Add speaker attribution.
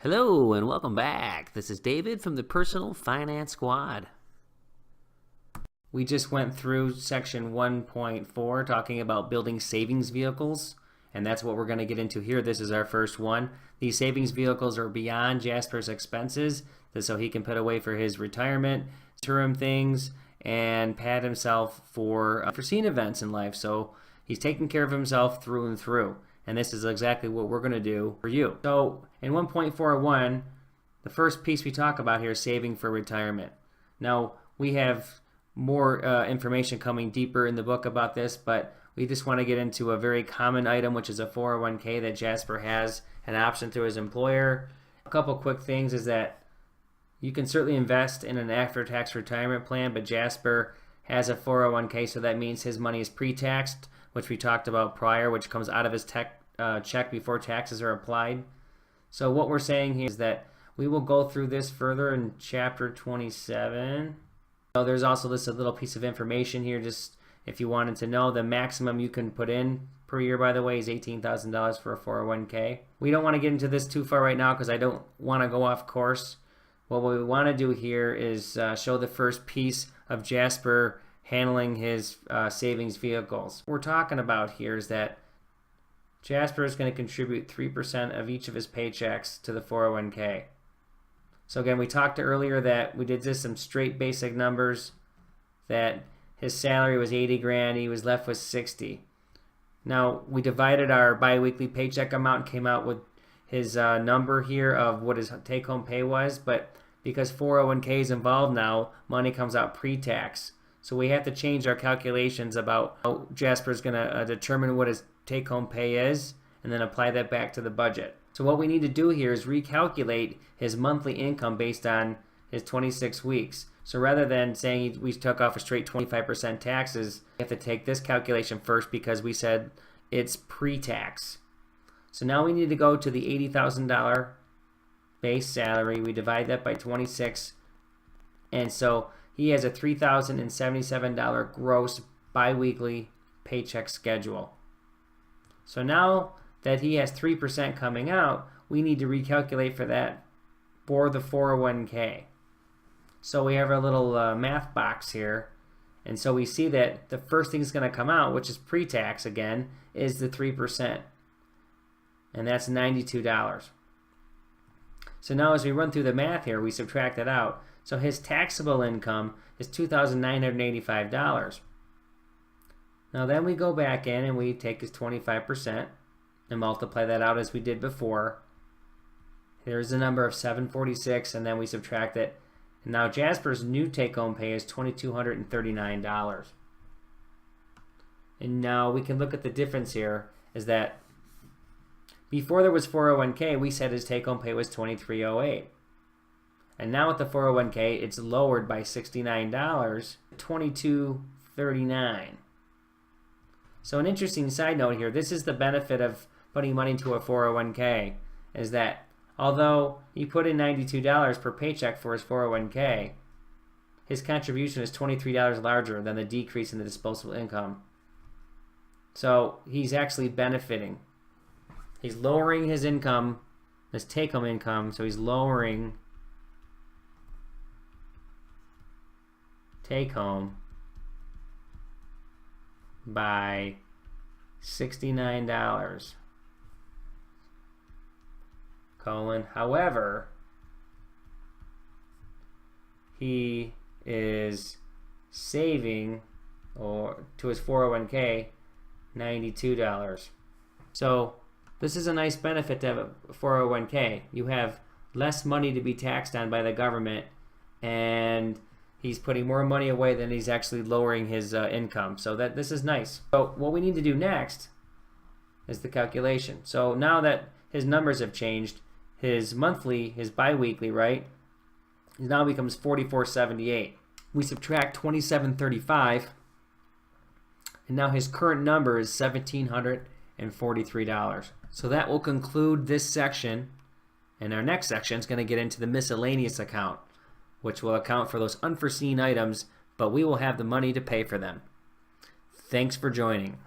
Speaker 1: Hello and welcome back. This is David from the Personal Finance Squad. We just went through section 1.4 talking about building savings vehicles, and that's what we're going to get into here. This is our first one. These savings vehicles are beyond Jasper's expenses, so he can put away for his retirement, term things, and pad himself for unforeseen events in life. So he's taking care of himself through and through. And this is exactly what we're going to do for you. So in 1.41, the first piece we talk about here is saving for retirement. Now, we have more information coming deeper in the book about this, but we just want to get into a very common item, which is a 401k that Jasper has an option through his employer. A couple quick things is that you can certainly invest in an after-tax retirement plan, but Jasper has a 401k, so that means his money is pre-taxed, which we talked about prior, which comes out of his check before taxes are applied. So what we're saying here is that we will go through this further in chapter 27. So there's also this a little piece of information here, just if you wanted to know. The maximum you can put in per year, by the way, is $18,000 for a 401k. We don't want to get into this too far right now because I don't want to go off course. What we want to do here is show the first piece of Jasper handling his savings vehicles. What we're talking about here is that Jasper is going to contribute 3% of each of his paychecks to the 401k. So again, we talked earlier that we did just some straight basic numbers, that his salary was 80 grand, he was left with 60. Now we divided our biweekly paycheck amount and came out with his number here of what his take-home pay was, but because 401k is involved now, money comes out pre-tax. So we have to change our calculations about how Jasper's going to determine what his take-home pay is and then apply that back to the budget. So what we need to do here is recalculate his monthly income based on his 26 weeks. So rather than saying we took off a straight 25% taxes, we have to take this calculation first because we said it's pre-tax. So now we need to go to the $80,000 base salary. We divide that by 26, and so he has a $3,077 gross biweekly paycheck schedule. So now that he has 3% coming out, we need to recalculate for that for the 401k. So we have our little math box here, and so we see that the first thing that's going to come out, which is pre-tax again, is the 3%, and that's $92. So now as we run through the math here, we subtract that out. So his taxable income is $2,985. Now then we go back in and we take his 25% and multiply that out as we did before. Here's the number of 746, and then we subtract it. And now Jasper's new take-home pay is $2,239. And now we can look at the difference here is that before there was 401k, we said his take-home pay was $2,308. And now with the 401k, it's lowered by $69 to $2,239. So an interesting side note here, this is the benefit of putting money into a 401k, is that although he put in $92 per paycheck for his 401k, his contribution is $23 larger than the decrease in the disposable income. So he's actually benefiting. He's lowering his income, his take-home income, so he's lowering take-home by $69. However, he is saving to his 401k $92. So this is a nice benefit to have a 401k. You have less money to be taxed on by the government, and he's putting more money away than he's actually lowering his income. So this is nice. So what we need to do next is the calculation. So now that his numbers have changed, his monthly, his biweekly, right, now becomes $44.78. We subtract $27.35, and now his current number is $1,743. So that will conclude this section, and our next section is going to get into the miscellaneous account, which will account for those unforeseen items, but we will have the money to pay for them. Thanks for joining.